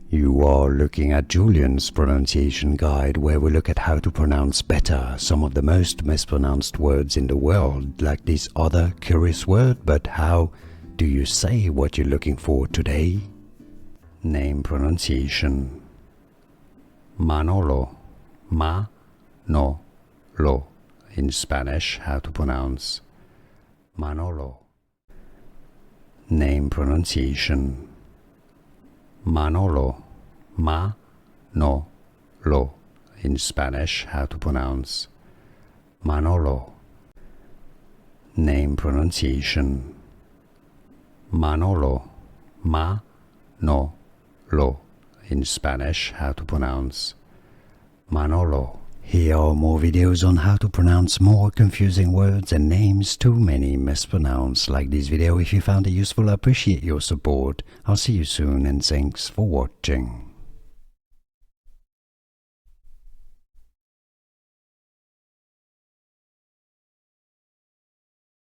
You are looking at Julian's pronunciation guide, where we look at how to pronounce better some of the most mispronounced words in the world, like this other curious word. But how do you say what you're looking for today? Name pronunciation. Manolo. Ma-no-lo. In Spanish, how to pronounce Manolo. Name pronunciation. Manolo. Ma-no-lo. In Spanish, how to pronounce Manolo. Name pronunciation. Manolo. Ma-no-lo. In Spanish, how to pronounce Manolo. Here are more videos on how to pronounce more confusing words and names too many mispronounced. Like this video if you found it useful. I appreciate your support. I'll see you soon and thanks for watching.